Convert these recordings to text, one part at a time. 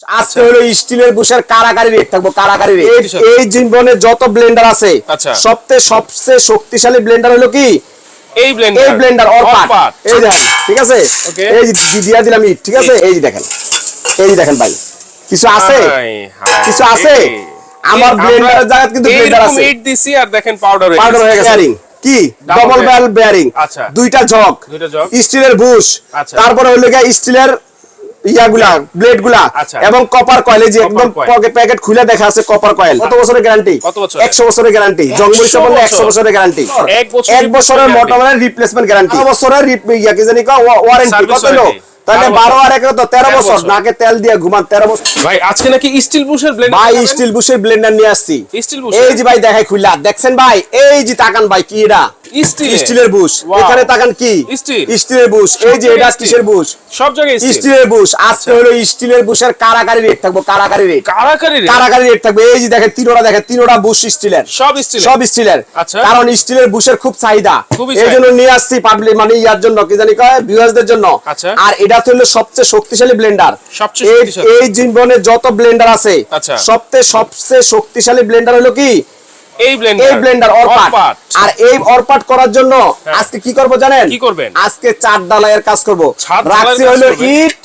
আজকে হলো স্টিলের বুশের কারাকারি রেট থাকবো, কারাকারি রেট। এই জীবনে যত ব্লেন্ডার আছে সবচেয়ে শক্তিশালী ব্লেন্ডার হলো কি এই ব্লেন্ডার অরপাট। এই দেখেন, ঠিক আছে, এই যে দিয়া দিলাম ইট, ঠিক আছে, এই যে দেখেন, এই যে দেখেন ভাই, কিছু আছে, কিছু আছে আমার ব্লেন্ডারের জায়গায়, কিন্তু ব্লেন্ডার আছে, ইট দিছি আর দেখেন পাউডার হয়ে গেছে। কি ডাবল বেল বেয়ারিং, দুইটা জগ, স্টিলের বুশ, তারপরে হলো গিয়ে স্টিলের ইয়াগুলা ব্লেড গুলা এবং কপার কয়েল, যে একদম প্যাকেট খুলে দেখা আছে কপার কয়েল। কত বছরের গ্যারান্টি? 100 বছরের গ্যারান্টি। জংমরিচ বললে 100 বছরের গ্যারান্টি, 1 বছরের মোটরের রিপ্লেসমেন্ট গ্যারান্টি, 1 বছরের ইয়া কি জানি ওয়ারেন্টি। কত হলো তাহলে 12 আর 1 তো 13 বছর, নাকে তেল দিয়ে ঘুমান 13 বছর। ভাই আজকে নাকি স্টিল বুশের ব্লেন্ডার, ভাই স্টিল বুশের ব্লেন্ডার নিয়ে আসছি। এই যে ভাই দেখাই খুললা, দেখছেন ভাই, এই যে তাকান ভাই, কি এটা স্টিলের বুশ, এখানে তাকান কি স্টিলের বুশ, এই যে এটা কিসের বুশ, সব জায়গায় স্টিলের বুশ। আজকে হলো স্টিলের বুশের কারাকারি রেট থাকবো, কারাকারি রেট, কারাকারি রেট থাকবে। এই যে দেখেন তিনোটা, দেখেন তিনোটা বুশ স্টিলের, সব স্টিলের, কারণ স্টিলের বুশের খুব চাহিদা, এই জন্য নিয়ে আসছি পাবলিক, মানে ইয়ার জন্য কি জানি কয় ভিউয়ারদের জন্য। আর এটা হলো সবচেয়ে শক্তিশালী ব্লেন্ডার। এই জীবনে যত ব্লেন্ডার আছে সবচেয়ে শক্তিশালী ব্লেন্ডার হলো কি এই ব্লেন্ডার অরপাট। আর এই অরপাট করার জন্য আজকে কি করব জানেন? কি করবেন? আজকে 4 ডালাইয়ের কাজ করব। রাখছি হলো ইট,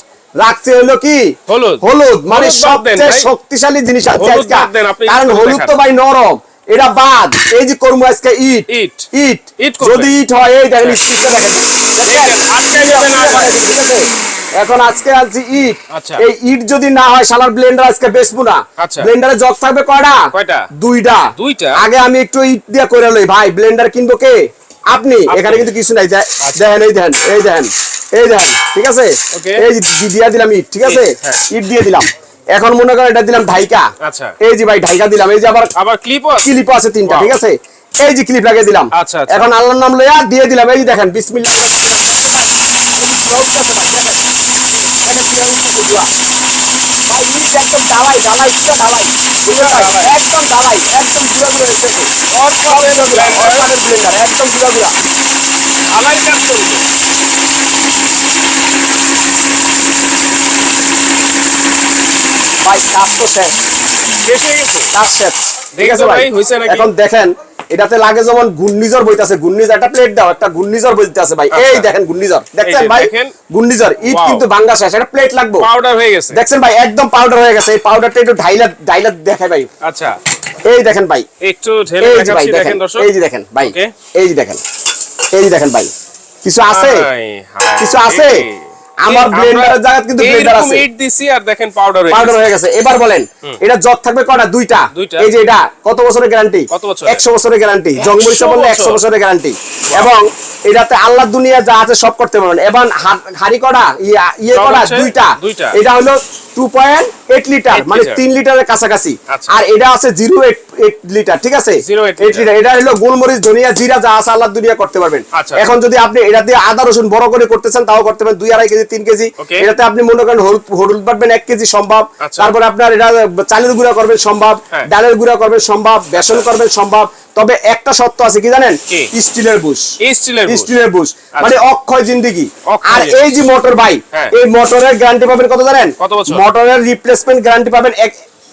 রাখছি হলো কি হলুদ, মানে সবচেয়ে শক্তিশালী জিনিস আছে আজকে, কারণ হলুদ তো ভাই নরম, এটা বাদ। এই যে করবো আজকে ইট, ইট ইট ইট, যদি ইট হয় এই দেখেন স্টিকটা দেখেন, ঠিক আছে। এখন আজকে আনছি ইট, এই ইট যদি না হয় শালার ব্লেন্ডার আজকে বেচবো না। ব্লেন্ডারে জগ থাকবে কয়টা? দুইটা। আগে আমি একটু ইট দিয়ে করে লই ভাই, ব্লেন্ডার কিনবো কে? আপনি। এখানে কিন্তু কিছু নাই, দেখেন এই দেখেন, এই দেখেন, এই দেখেন, ঠিক আছে, এই যে দিয়ে দিলাম ইট, ঠিক আছে, ইট দিয়ে দিলাম। এখন মনে করেন এটা দিলাম ঢাইকা, এই যে ভাই ঢাইকা দিলাম, এই যে আবার ক্লিপ আছে 3টা, ঠিক আছে, এই যে ক্লিপ লাগিয়ে দিলাম। এখন আল্লাহর নাম লইয়া দিয়ে দিলাম, এই যে দেখেন বিসমিল্লাহ। একদম ডালাই ডালাই ডালাই, একদম ডালাই, একদম গুঁড়া গুঁড়া হইতেছে, অরপাটের ব্লেন্ডার একদম গুঁড়া গুঁড়া ডালাই কাজ করবে। ভাই কাজ তো শেষ, কাজ শেষ, ঠিক আছে ভাই। এখন দেখেন এটাতে লাগে যেমন ঘূর্ণিঝড় বইতাছে, ঘূর্ণিঝড় একটা প্লেট দাও, একটা ঘূর্ণিঝড় বইতাছে ভাই, এই দেখেন ঘূর্ণিঝড়, দেখছেন ভাই ঘূর্ণিঝড়। ইট কিন্তু ভাঙা শেষ, একটা প্লেট লাগবে, পাউডার হয়ে গেছে, দেখছেন ভাই একদম পাউডার হয়ে গেছে। এই পাউডারটা একটু ঢাইলা দেখাই ভাই। আচ্ছা এই দেখেন ভাই, একটু ঢেলে দেখাচ্ছি, দেখেন দর্শক, এই যে দেখেন ভাই, এই যে দেখেন, এই যে দেখেন ভাই, কিছু আছে, কিছু আছে আমার ব্লেন্ডারের জায়গায়, কিন্তু ব্লেন্ডার আছে, ইট দিছি আর দেখেন পাউডার হয়ে গেছে। এবার বলেন এটা জগ থাকবে কয়টা? দুইটা। এই যে এটা কত বছরের গ্যারান্টি? 100 বছরের গ্যারান্টি। জংমরিচ বললে 100 বছরের গ্যারান্টি। এবং এটাতে আল্লাহ দুনিয়া যা আছে সব করতে পারবেন। এবং হাড়ি কড়া ইয়ে কড়া দুইটা। এটা হলো 2.8 লিটার, মানে 3 লিটারের কাছাকাছি। আর এটা আছে 0.8 লিটার, ঠিক আছে, 0.8 লিটার। এটা হলো গোলমরিচ ধনিয়া জিরা যা আছে আল্লাহ দুনিয়া করতে পারবেন। এখন যদি আপনি এটা দিয়ে আদা রসুন বড় করে করতে চান তাও করতে পারেন, 2-2.5 কেজি 3 কেজি। এটাতে আপনি মনে করেন হলুদ বাটবেন 1 কেজি সম্ভব, তারপরে আপনার এটা চালের গুঁড়া করবেন সম্ভব, ডালের গুঁড়া করবেন সম্ভব, বেসন করবেন সম্ভব। তবে একটা শর্ত আছে, কি জানেন? স্টিলের বুশ, স্টিলের বুশ মানে অক্ষয় জিন্দেগি। আর এই যে মোটর ভাই, এই মোটরের গ্যারান্টি পাবেন কত জানেন? মোটরের রিপ্লেসমেন্ট গ্যারান্টি পাবেন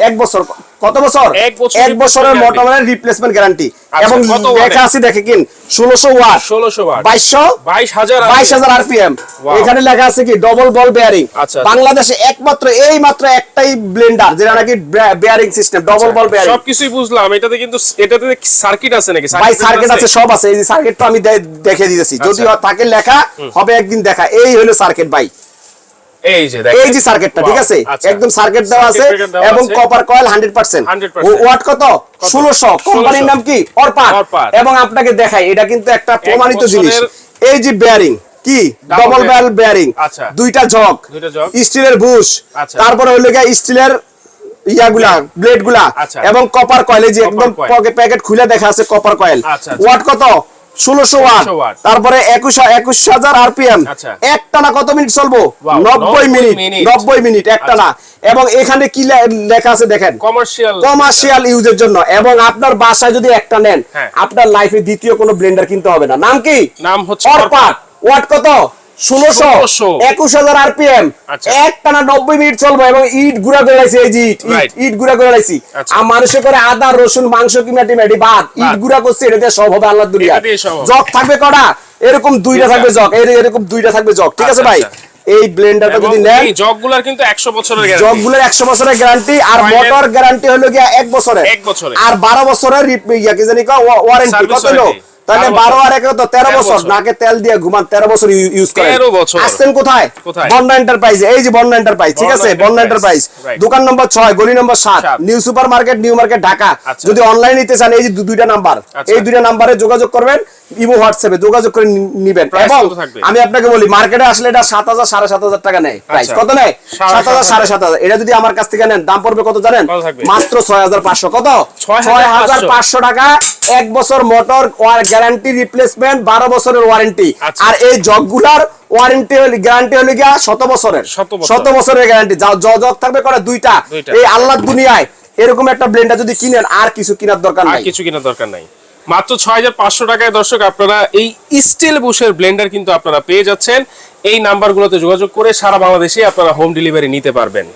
1 বছর। কত বছর? 1 বছরের মোটরের রিপ্লেসমেন্ট গ্যারান্টি। এবং লেখা আছে দেখে কিন 1600 ওয়াট, 22000 আরপিএম। এখানে লেখা আছে কি ডবল বল বেয়ারিং। বাংলাদেশে একমাত্র এইমাত্র একটাই ব্লেন্ডার যেটা নাকি বেয়ারিং সিস্টেম, ডবল বল বেয়ারিং। সবকিছুই বুঝলাম, এটাতে কিন্তু এটাতে সার্কিট আছে নাকি? ভাই সার্কিট আছে, সব আছে। এই যে সার্কিটটা আমি দেখে দিতেছি, যদি থাকে লেখা হবে একদিন দেখা। এই হলো সার্কিট ভাই, এই যে সার্কিটটা, ঠিক আছে, একদম সার্কিট দেওয়া আছে এবং কপার কয়েল 100%। ওয়াট কত? 1600। কোম্পানির নাম কি? অরপাট। এবং আপনাকে দেখাই, এটা কিন্তু একটা প্রমাণিত জিনিস। এই যে বেয়ারিং কি ডবল বেল বেয়ারিং, দুইটা জগ, স্টিলের বুশ, তারপরে হলো গিয়ে স্টিলের ইয়াগুলা ব্লেড গুলা এবং কপার কয়েল, এই যে একদম প্যাকেট খুলে দেখা আছে কপার কয়েল। ওয়াট কত? 1600 ওয়াট। তারপরে 21000 আরপিএম। একটানা কত মিনিট চলবো? 90 মিনিট, 90 মিনিট একটানা। এবং এখানে কি লেখা আছে দেখেন, কমার্শিয়াল ইউজের জন্য। এবং আপনার বাসায় যদি একটা নেন, আপনার লাইফে দ্বিতীয় কোনো ব্লেন্ডার কিনতে হবে না। নাম কি? নাম হচ্ছে অরপাট। ওয়াট কত? 1600 21000 আরপিএম একটানা 90 মিনিট চলবে এবং ইট গুড়া করে লাইছি এই যে ইট গুড়া করে লাইছি আর মানুষে করে আদা রসুন মাংস কিমাটি বাদ ইট গুড়া করছে এটা দিয়ে সব হবে আল্লাহর দুনিয়া জগ থাকবে কটা এরকম দুইটা থাকবে জগ এরকম দুইটা থাকবে জগ ঠিক আছে ভাই এই ব্লেন্ডারটা যদি নেন এই জগগুলার কিন্তু 100 বছরের গ্যারান্টি জগগুলোর 100 বছরের গ্যারান্টি আর মোটর গ্যারান্টি হলো গিয়া 1 বছরের আর 12 বছরের ইয়া কি জানি ওয়ারেন্টি কত হলো তাহলে 12 আর 1 তো 13 বছর নাকে তেল দিয়ে ঘুমান 13 বছর ইউজ করেন 13 বছর আসছেন কোথায় বন্ডা এন্টারপ্রাইজ এই যে বন্ডা এন্টারপ্রাইজ ঠিক আছে বন্ডা এন্টারপ্রাইজ দোকান নম্বর 6 গলি নম্বর 7 new super market new market Dhaka যদি অনলাইন নিতে চান এই যে দুইটা নাম্বার এই দুইটা নম্বরে যোগাযোগ করবেন ইমো হোয়াটসঅ্যাপে যোগাযোগ করে নিবেন এবং আমি আপনাকে বলি মার্কেটে আসলে এটা 7000 7500 টাকা নেয় প্রাইস কত নেয় 7000 7500 এটা যদি আমার কাছ থেকে নেন দাম পড়বে কত জানেন মাত্র 6500 কত 6500 টাকা এক বছর মোটর গ্যারান্টি রিপ্লেসমেন্ট 12 বছরের ওয়ারেন্টি আর এই জগগুলার ওয়ারেন্টি হলো গ্যারান্টি হলো গিয়া 100 বছরের 100 বছরের গ্যারান্টি জগ থাকবে করে দুইটা এই আল্লাহর দুনিয়ায় এরকম একটা ব্লেন্ডার যদি কিনেন আর কিছু কেনার দরকার নাই মাত্র 6500 টাকায় দর্শক আপনারা এই স্টিল বুশের ব্লেন্ডার কিন্তু আপনারা পেয়ে যাচ্ছেন এই নাম্বারগুলোতে যোগাযোগ করে সারা বাংলাদেশে আপনারা হোম ডেলিভারি নিতে পারবেন।